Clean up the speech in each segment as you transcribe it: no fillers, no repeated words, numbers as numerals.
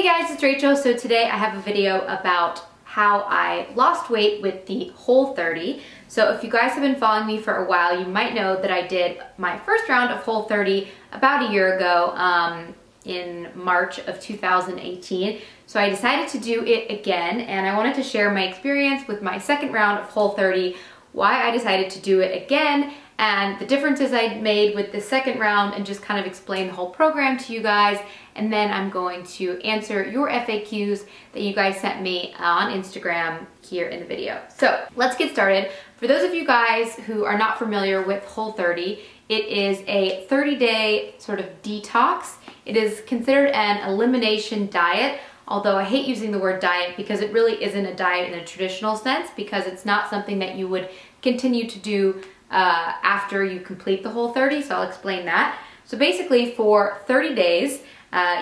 Hey guys, it's Rachel. So today I have a video about how I lost weight with the Whole30. So if you guys have been following me for a while, you might know that I did my first round of Whole30 about a year ago in March of 2018. So I decided to do it again, and I wanted to share my experience with my second round of Whole30, why I decided to do it again, and the differences I made with the second round, and just kind of explain the whole program to you guys. And then I'm going to answer your FAQs that you guys sent me on Instagram here in the video. So let's get started. For those of you guys who are not familiar with Whole30, it is a 30-day sort of detox. It is considered an elimination diet, although I hate using the word diet because it really isn't a diet in a traditional sense, because it's not something that you would continue to do after you complete the Whole30, so I'll explain that. So basically for 30 days,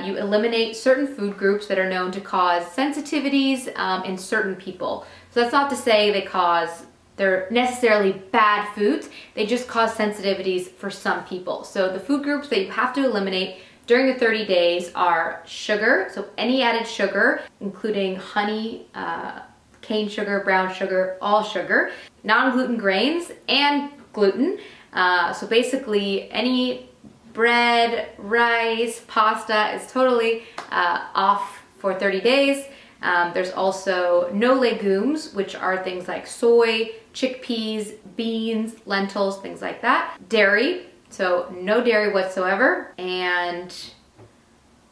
you eliminate certain food groups that are known to cause sensitivities in certain people. So that's not to say they're necessarily bad foods, they just cause sensitivities for some people. So the food groups that you have to eliminate during the 30 days are sugar, so any added sugar, including honey, cane sugar, brown sugar, all sugar, non-gluten grains, and gluten. So basically any bread, rice, pasta is totally off for 30 days. There's also no legumes, which are things like soy, chickpeas, beans, lentils, things like that. Dairy, so no dairy whatsoever. And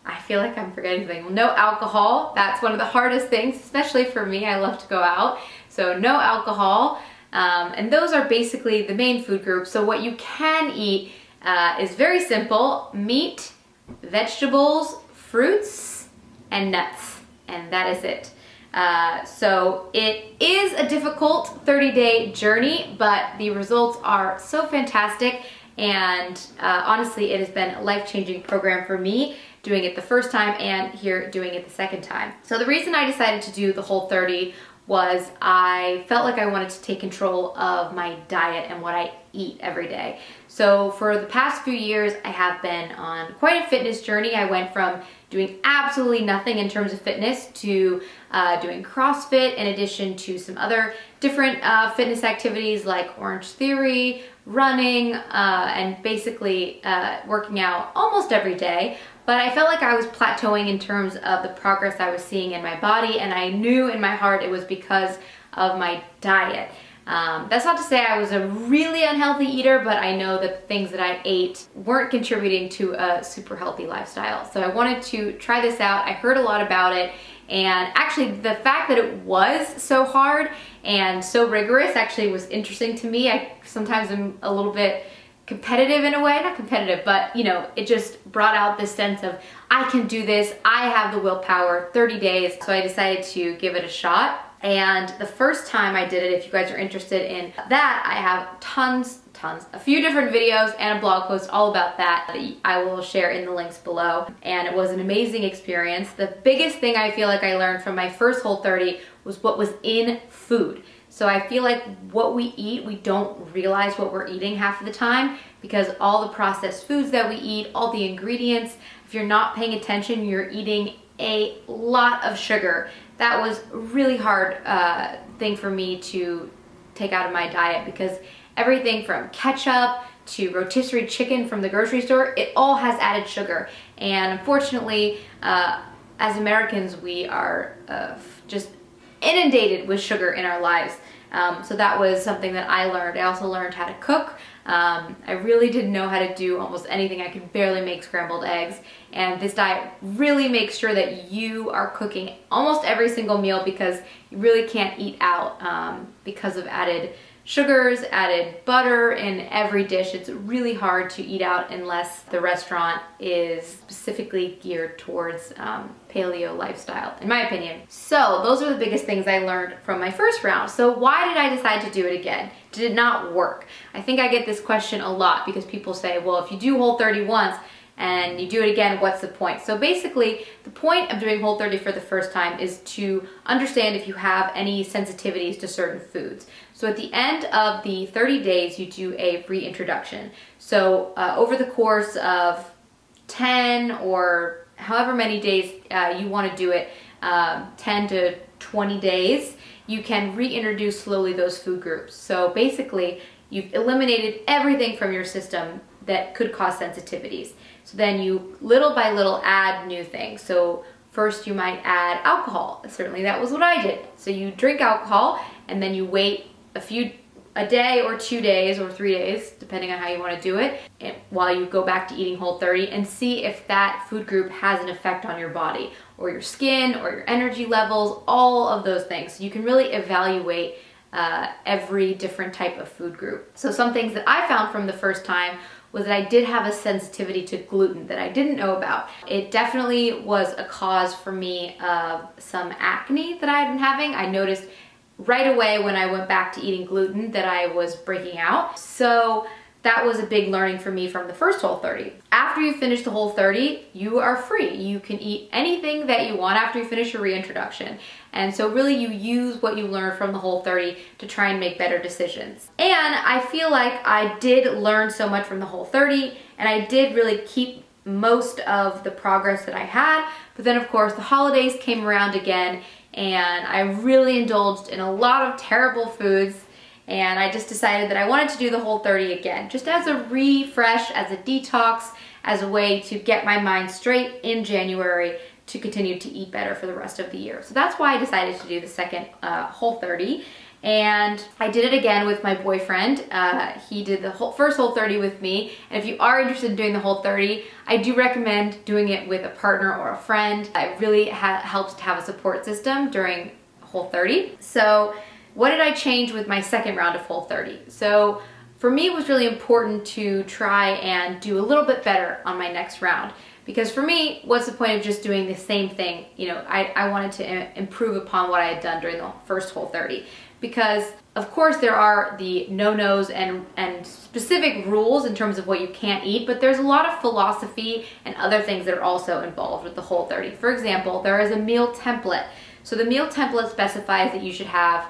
I feel like I'm forgetting something. No alcohol. That's one of the hardest things, especially for me. I love to go out. So no alcohol. And those are basically the main food groups. So what you can eat is very simple: meat, vegetables, fruits, and nuts. And that is it. So it is a difficult 30-day journey, but the results are so fantastic. And honestly, it has been a life-changing program for me, doing it the first time and here doing it the second time. So the reason I decided to do the Whole30 was I felt like I wanted to take control of my diet and what I eat every day. So for the past few years, I have been on quite a fitness journey. I went from doing absolutely nothing in terms of fitness to doing CrossFit, in addition to some other different fitness activities like Orange Theory, running, and basically working out almost every day. But I felt like I was plateauing in terms of the progress I was seeing in my body, and I knew in my heart it was because of my diet. That's not to say I was a really unhealthy eater, but I know that the things that I ate weren't contributing to a super healthy lifestyle. So I wanted to try this out. I heard a lot about it, and actually the fact that it was so hard and so rigorous actually was interesting to me. I sometimes am a little bit competitive in a way, not competitive, but you know, it just brought out this sense of, I can do this, I have the willpower, 30 days. So I decided to give it a shot. And the first time I did it, if you guys are interested in that, I have a few different videos and a blog post all about that I will share in the links below. And it was an amazing experience. The biggest thing I feel like I learned from my first Whole30 was what was in food. So I feel like what we eat, we don't realize what we're eating half of the time, because all the processed foods that we eat, all the ingredients, if you're not paying attention, you're eating a lot of sugar. That was a really hard thing for me to take out of my diet, because everything from ketchup to rotisserie chicken from the grocery store, it all has added sugar. And unfortunately, as Americans, we are just inundated with sugar in our lives. So that was something that I learned. I also learned how to cook. I really didn't know how to do almost anything. I could barely make scrambled eggs. And this diet really makes sure that you are cooking almost every single meal, because you really can't eat out because of added sugars, added butter in every dish. It's really hard to eat out unless the restaurant is specifically geared towards paleo lifestyle, in my opinion. So those are the biggest things I learned from my first round. So why did I decide to do it again? Did it not work? I think I get this question a lot, because people say, well, if you do Whole30 once and you do it again, what's the point? So basically, the point of doing Whole30 for the first time is to understand if you have any sensitivities to certain foods. So at the end of the 30 days, you do a reintroduction. So over the course of 10 or however many days you want to do it, 10 to 20 days, you can reintroduce slowly those food groups. So basically, you've eliminated everything from your system that could cause sensitivities. So then you little by little add new things. So first you might add alcohol. Certainly that was what I did. So you drink alcohol and then you wait a day or 2 days or 3 days, depending on how you want to do it, while you go back to eating Whole30 and see if that food group has an effect on your body or your skin or your energy levels, all of those things. So you can really evaluate every different type of food group. So some things that I found from the first time was that I did have a sensitivity to gluten that I didn't know about. It definitely was a cause for me of some acne that I had been having. I noticed right away when I went back to eating gluten that I was breaking out. So that was a big learning for me from the first Whole30. After you finish the Whole30, you are free. You can eat anything that you want after you finish your reintroduction. And so really you use what you learned from the Whole30 to try and make better decisions. And I feel like I did learn so much from the Whole30, and I did really keep most of the progress that I had. But then of course the holidays came around again, and I really indulged in a lot of terrible foods, and I just decided that I wanted to do the Whole30 again, just as a refresh, as a detox, as a way to get my mind straight in January to continue to eat better for the rest of the year. So that's why I decided to do the second Whole30. And I did it again with my boyfriend. He did the first Whole30 with me. And if you are interested in doing the Whole30, I do recommend doing it with a partner or a friend. It really helps to have a support system during Whole30. So what did I change with my second round of Whole30? So for me, it was really important to try and do a little bit better on my next round. Because for me, what's the point of just doing the same thing? You know, I wanted to improve upon what I had done during the first Whole30. Because of course there are the no-nos and specific rules in terms of what you can't eat, but there's a lot of philosophy and other things that are also involved with the Whole30. For example, there is a meal template. So the meal template specifies that you should have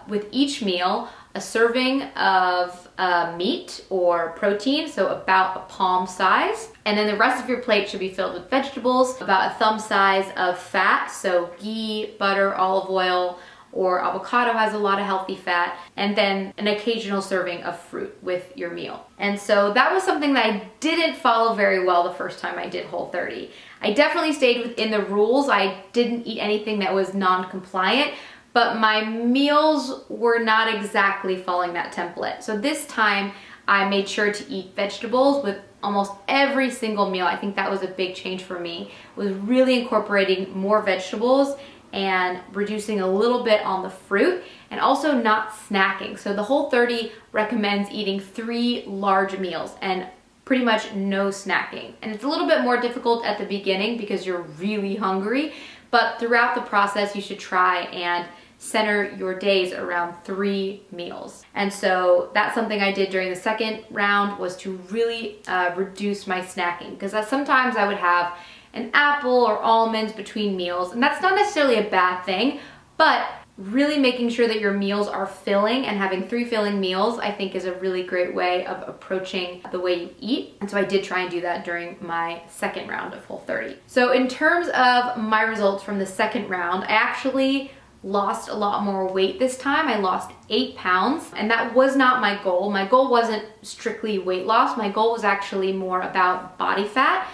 with each meal a serving of meat or protein, so about a palm size. And then the rest of your plate should be filled with vegetables, about a thumb size of fat, so ghee, butter, olive oil, or avocado has a lot of healthy fat, and then an occasional serving of fruit with your meal. And so that was something that I didn't follow very well the first time I did Whole30. I definitely stayed within the rules. I didn't eat anything that was non-compliant, but my meals were not exactly following that template. So this time I made sure to eat vegetables with almost every single meal. I think that was a big change for me, was really incorporating more vegetables and reducing a little bit on the fruit, and also not snacking. So the Whole30 recommends eating 3 large meals and pretty much no snacking. And it's a little bit more difficult at the beginning because you're really hungry, but throughout the process you should try and center your days around 3 meals. And so that's something I did during the second round, was to really reduce my snacking, because sometimes I would have an apple or almonds between meals, and that's not necessarily a bad thing, but really making sure that your meals are filling and having 3 filling meals, I think, is a really great way of approaching the way you eat. And so I did try and do that during my second round of Whole30. So in terms of my results from the second round, I actually lost a lot more weight this time. I lost 8 pounds, and that was not my goal. My goal wasn't strictly weight loss. My goal was actually more about body fat.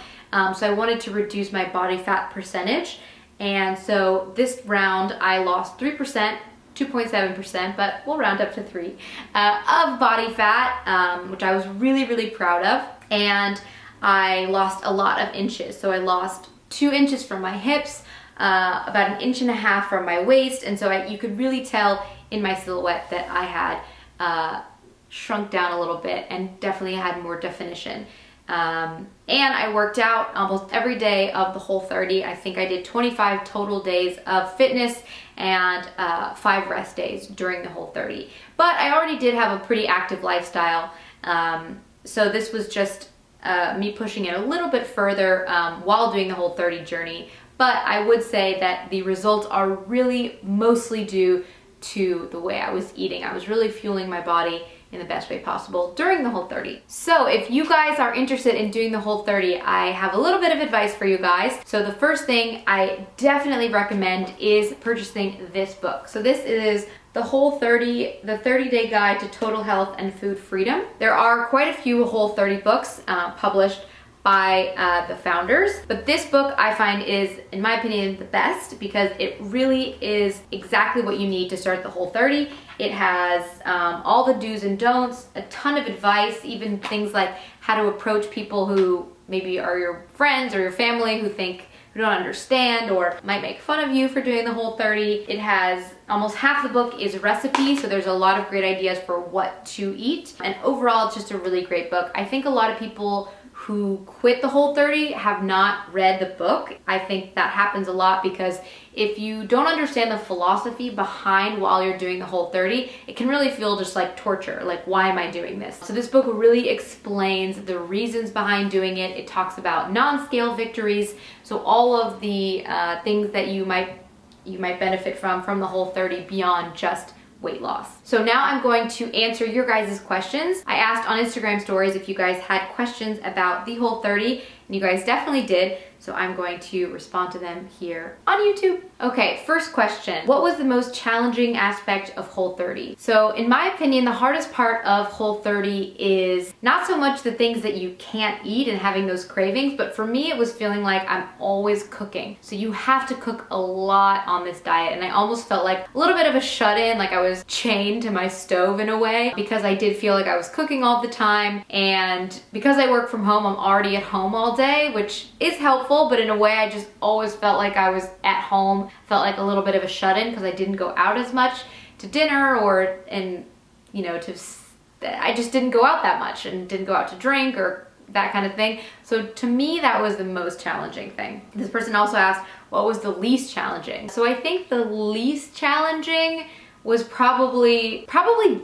So I wanted to reduce my body fat percentage. And so this round I lost 3%, 2.7%, but we'll round up to 3, of body fat, which I was really, really proud of. And I lost a lot of inches. So I lost 2 inches from my hips, about 1.5 inches from my waist. And so you could really tell in my silhouette that I had shrunk down a little bit and definitely had more definition. And I worked out almost every day of the Whole30. I think I did 25 total days of fitness and 5 rest days during the Whole30. But I already did have a pretty active lifestyle, so this was just me pushing it a little bit further while doing the Whole30 journey. But I would say that the results are really mostly due to the way I was eating. I was really fueling my body in the best way possible during the Whole30. So if you guys are interested in doing the Whole30, I have a little bit of advice for you guys. So the first thing I definitely recommend is purchasing this book. So this is the Whole30, the 30-Day Guide to Total Health and Food Freedom. There are quite a few Whole30 books published by the founders, but this book I find is, in my opinion, the best because it really is exactly what you need to start the Whole30. It has all the do's and don'ts, a ton of advice, even things like how to approach people who maybe are your friends or your family who don't understand or might make fun of you for doing the Whole30. It has almost half the book is recipes, so there's a lot of great ideas for what to eat. And overall, it's just a really great book. I think a lot of people who quit the Whole30 have not read the book. I think that happens a lot because if you don't understand the philosophy behind while you're doing the Whole30, it can really feel just like torture. Like, why am I doing this? So this book really explains the reasons behind doing it. It talks about non-scale victories. So all of the things that you might benefit from the Whole30 beyond just weight loss. So now I'm going to answer your guys' questions. I asked on Instagram stories if you guys had questions about the Whole30, and you guys definitely did. So I'm going to respond to them here on YouTube. Okay, first question. What was the most challenging aspect of Whole30? So in my opinion, the hardest part of Whole30 is not so much the things that you can't eat and having those cravings, but for me, it was feeling like I'm always cooking. So you have to cook a lot on this diet. And I almost felt like a little bit of a shut-in, like I was chained to my stove in a way, because I did feel like I was cooking all the time. And because I work from home, I'm already at home all day, which is helpful, but in a way I just always felt like I was at home, felt like a little bit of a shut-in because I didn't go out as much to dinner I just didn't go out that much and didn't go out to drink or that kind of thing. So to me, that was the most challenging thing. This person also asked, what was the least challenging? So I think the least challenging was probably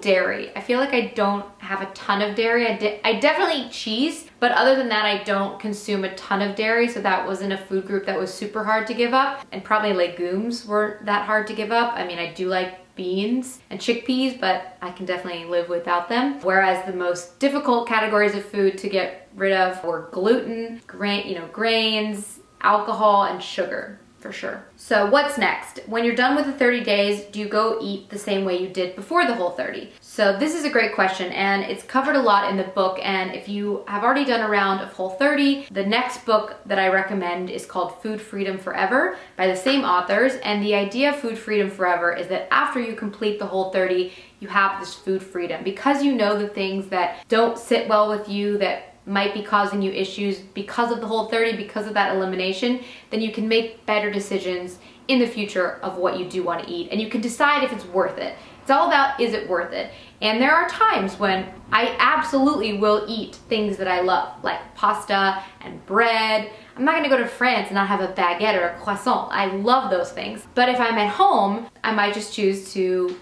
dairy. I feel like I don't have a ton of dairy. I definitely eat cheese, but other than that, I don't consume a ton of dairy, so that wasn't a food group that was super hard to give up. And probably legumes weren't that hard to give up. I mean, I do like beans and chickpeas, but I can definitely live without them. Whereas the most difficult categories of food to get rid of were gluten, grains, alcohol, and sugar. For sure. So what's next? When you're done with the 30 days, do you go eat the same way you did before the Whole30? So this is a great question, and it's covered a lot in the book. And if you have already done a round of Whole30, the next book that I recommend is called Food Freedom Forever by the same authors. And the idea of Food Freedom Forever is that after you complete the Whole30, you have this food freedom because you know the things that don't sit well with you, that might be causing you issues because of the Whole30, because of that elimination, then you can make better decisions in the future of what you do want to eat. And you can decide if it's worth it. It's all about, is it worth it? And there are times when I absolutely will eat things that I love, like pasta and bread. I'm not gonna go to France and not have a baguette or a croissant. I love those things. But if I'm at home, I might just choose to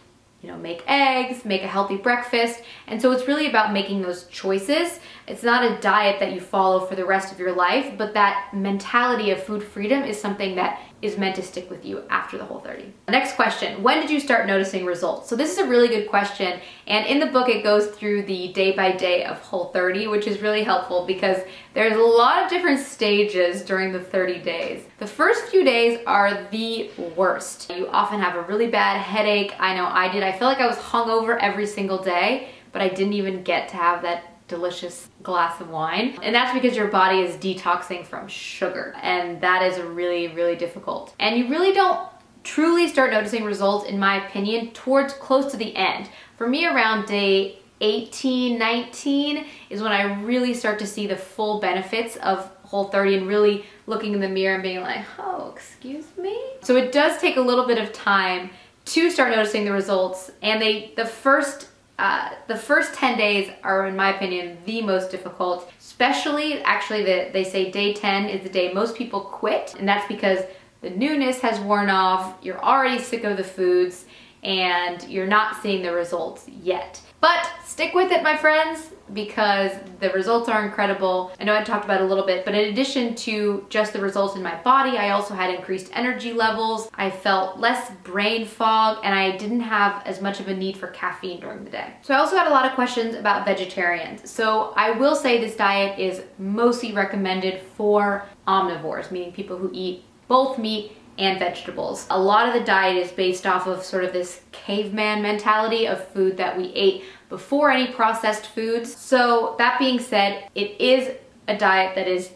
make eggs, make a healthy breakfast. And so it's really about making those choices. It's not a diet that you follow for the rest of your life, but that mentality of food freedom is something that is meant to stick with you after the Whole30. Next question, when did you start noticing results? So this is a really good question. And in the book, it goes through the day by day of Whole30, which is really helpful because there's a lot of different stages during the 30 days. The first few days are the worst. You often have a really bad headache. I know I did. I feel like I was hungover every single day, but I didn't even get to have that delicious glass of wine. And that's because your body is detoxing from sugar. And that is really, really difficult. And you really don't truly start noticing results, in my opinion, towards close to the end. For me, around day 18, 19 is when I really start to see the full benefits of Whole30 and really looking in the mirror and being like, oh, excuse me? So it does take a little bit of time to start noticing the results. And the first 10 days are, in my opinion, the most difficult, especially actually they say day 10 is the day most people quit. And that's because the newness has worn off. You're already sick of the foods and you're not seeing the results yet. But stick with it, my friends, because the results are incredible. I know I talked about it a little bit, but in addition to just the results in my body, I also had increased energy levels. I felt less brain fog, and I didn't have as much of a need for caffeine during the day. So I also got a lot of questions about vegetarians. So I will say this diet is mostly recommended for omnivores, meaning people who eat both meat and vegetables. A lot of the diet is based off of sort of this caveman mentality of food that we ate before any processed foods. So that being said, it is a diet that is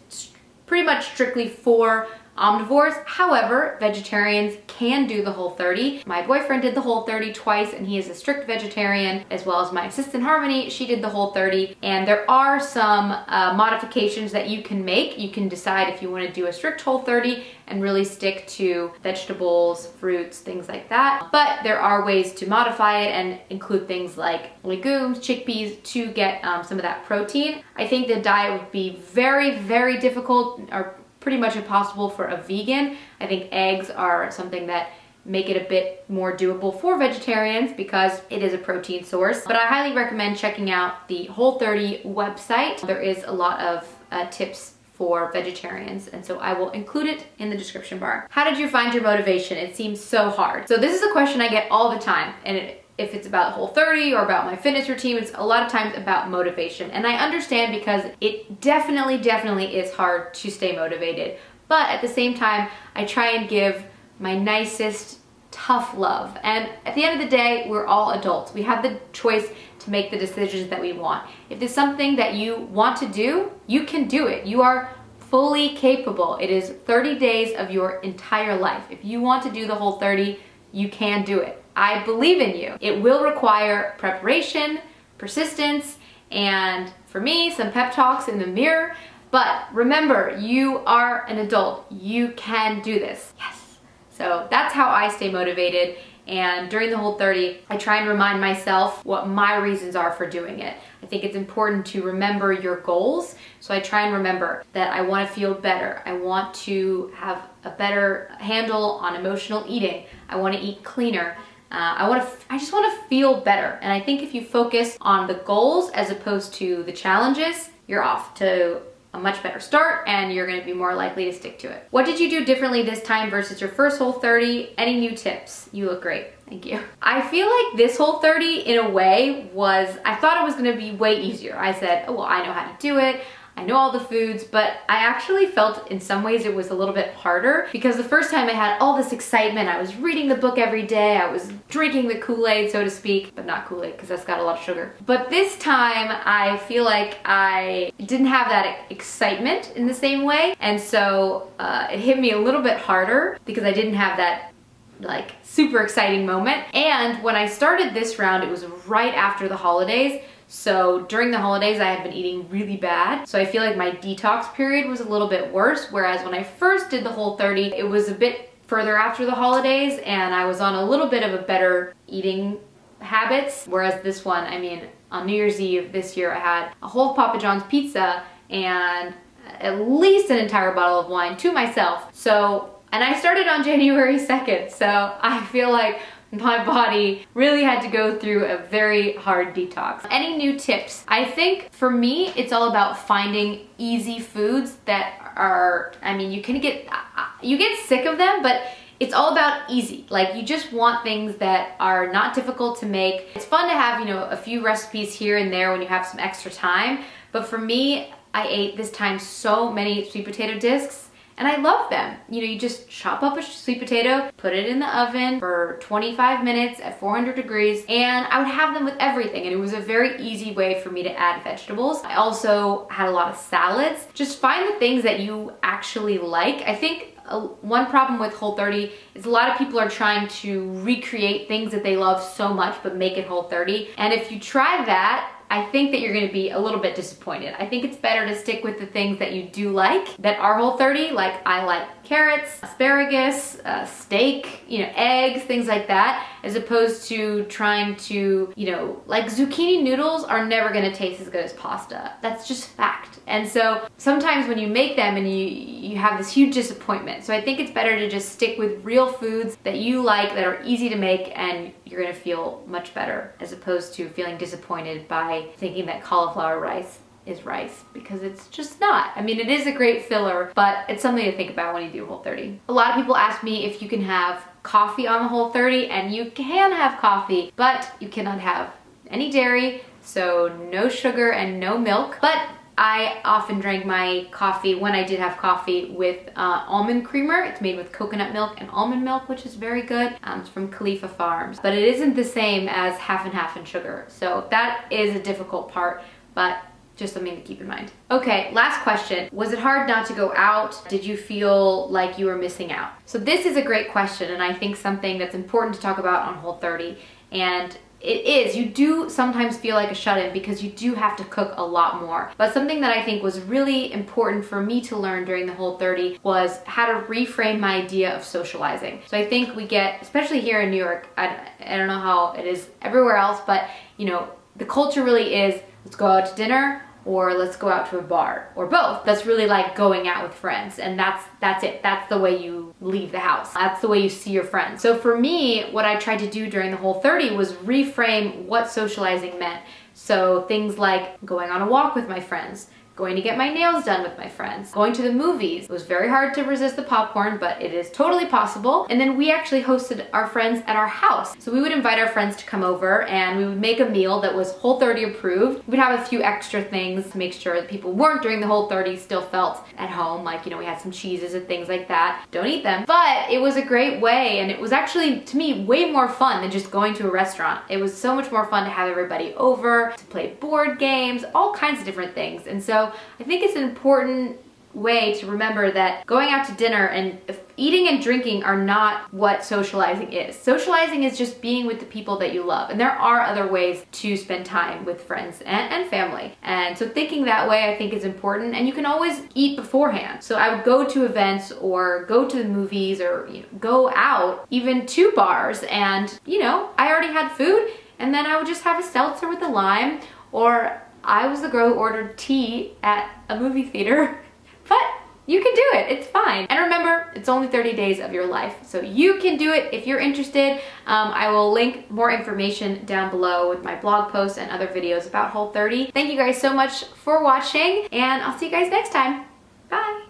pretty much strictly for omnivores. However, vegetarians can do the Whole30. My boyfriend did the Whole30 twice, and he is a strict vegetarian, as well as my assistant Harmony. She did the Whole30, and there are some modifications that you can make. You can decide if you want to do a strict Whole30 and really stick to vegetables, fruits, things like that. But there are ways to modify it and include things like legumes, chickpeas to get some of that protein. I think the diet would be very, very difficult, or pretty much impossible for a vegan. I think eggs are something that make it a bit more doable for vegetarians because it is a protein source. But I highly recommend checking out the Whole30 website. There is a lot of tips for vegetarians, and so I will include it in the description bar. How did you find your motivation? It seems so hard. So this is a question I get all the time, and if it's about Whole30 or about my fitness routine, it's a lot of times about motivation. And I understand, because it definitely is hard to stay motivated. But at the same time, I try and give my nicest, tough love. And at the end of the day, we're all adults. We have the choice to make the decisions that we want. If there's something that you want to do, you can do it. You are fully capable. It is 30 days of your entire life. If you want to do the Whole30, you can do it. I believe in you. It will require preparation, persistence, and for me, some pep talks in the mirror. But remember, you are an adult. You can do this. Yes. So that's how I stay motivated. And during the Whole30, I try and remind myself what my reasons are for doing it. I think it's important to remember your goals. So I try and remember that I want to feel better. I want to have a better handle on emotional eating. I want to eat cleaner. I just want to feel better. And I think if you focus on the goals as opposed to the challenges, you're off to a much better start, and you're going to be more likely to stick to it. What did you do differently this time versus your first Whole30? Any new tips? You look great. Thank you. I feel like this Whole30 in a way I thought it was going to be way easier. I said, oh, well, I know how to do it. I know all the foods, but I actually felt in some ways it was a little bit harder, because the first time I had all this excitement. I was reading the book every day. I was drinking the Kool-Aid, so to speak, but not Kool-Aid because that's got a lot of sugar. But this time I feel like I didn't have that excitement in the same way. And so it hit me a little bit harder because I didn't have that like super exciting moment. And when I started this round, it was right after the holidays. So during the holidays, I had been eating really bad. So I feel like my detox period was a little bit worse. Whereas when I first did the Whole30, it was a bit further after the holidays, and I was on a little bit of a better eating habits. Whereas this one, I mean, on New Year's Eve this year, I had a whole Papa John's pizza and at least an entire bottle of wine to myself. And I started on January 2nd. So I feel like my body really had to go through a very hard detox. Any new tips? I think for me, it's all about finding easy foods that are, I mean, you get sick of them, but it's all about easy. Like, you just want things that are not difficult to make. It's fun to have, a few recipes here and there when you have some extra time. But for me, I ate this time so many sweet potato discs, and I love them. You just chop up a sweet potato, put it in the oven for 25 minutes at 400 degrees, and I would have them with everything. And it was a very easy way for me to add vegetables. I also had a lot of salads. Just find the things that you actually like. I think one problem with Whole30 is a lot of people are trying to recreate things that they love so much but make it Whole30. And if you try that, I think that you're gonna be a little bit disappointed. I think it's better to stick with the things that you do like, that are Whole30, like I like carrots, asparagus, steak, eggs, things like that, as opposed to trying to, like zucchini noodles are never gonna taste as good as pasta. That's just fact. And so sometimes when you make them and you have this huge disappointment. So I think it's better to just stick with real foods that you like, that are easy to make, and you're gonna feel much better, as opposed to feeling disappointed by thinking that cauliflower rice is rice, because it's just not. I mean, it is a great filler, but it's something to think about when you do Whole30. A lot of people ask me if you can have coffee on the Whole30, and you can have coffee, but you cannot have any dairy, so no sugar and no milk. But I often drank my coffee, when I did have coffee, with almond creamer. It's made with coconut milk and almond milk, which is very good. It's from Khalifa Farms, but it isn't the same as half and half in sugar. So that is a difficult part, but just something to keep in mind. Okay, last question. Was it hard not to go out? Did you feel like you were missing out? So this is a great question, and I think something that's important to talk about on Whole30. And it is, you do sometimes feel like a shut-in because you do have to cook a lot more. But something that I think was really important for me to learn during the Whole30 was how to reframe my idea of socializing. So I think we get, especially here in New York, I don't know how it is everywhere else, but the culture really is, let's go out to dinner, or let's go out to a bar, or both. That's really like going out with friends, and that's it. That's the way you leave the house. That's the way you see your friends. So for me, what I tried to do during the Whole30 was reframe what socializing meant. So things like going on a walk with my friends, going to get my nails done with my friends, going to the movies. It was very hard to resist the popcorn, but it is totally possible. And then we actually hosted our friends at our house. So we would invite our friends to come over, and we would make a meal that was Whole30 approved. We'd have a few extra things to make sure that people weren't during the Whole30 still felt at home. Like, we had some cheeses and things like that. Don't eat them. But it was a great way, and it was actually, to me, way more fun than just going to a restaurant. It was so much more fun to have everybody over, to play board games, all kinds of different things. And so I think it's an important way to remember that going out to dinner and eating and drinking are not what socializing is. Socializing is just being with the people that you love. And there are other ways to spend time with friends and family. And so thinking that way, I think, is important. And you can always eat beforehand. So I would go to events or go to the movies, or go out even to bars, and I already had food, and then I would just have a seltzer with a lime, or I was the girl who ordered tea at a movie theater. But you can do it, it's fine. And remember, it's only 30 days of your life, so you can do it if you're interested. I will link more information down below with my blog posts and other videos about Whole30. Thank you guys so much for watching, and I'll see you guys next time. Bye.